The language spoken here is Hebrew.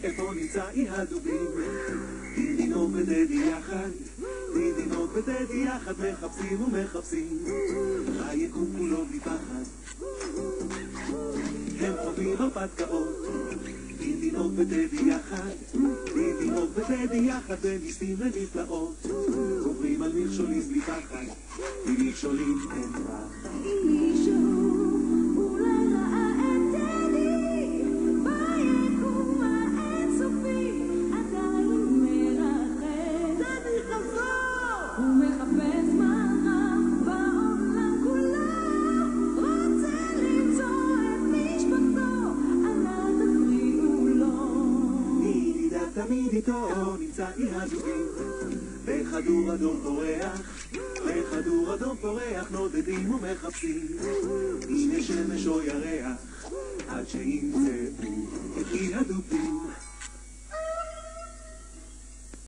איפה נמצא אי הדובים? דינוק ודדי יחד, דינוק ודדי יחד, מחפשים ומחפשים היקום כולו בלי פחד. הם חותמים הרפתקאות, דינוק ודדי יחד, דינוק ודדי יחד, ונסתים לנפלאות, עוברים על מכשולים בלי פחד, בלי מכשולים אין פחד. תמיד איתו נמצא אי הדובים, בכדור אדום פורח, בכדור אדום פורח, נודדים ומחפשים הנה שמש או ירח, עד שימצאו את אי הדובים.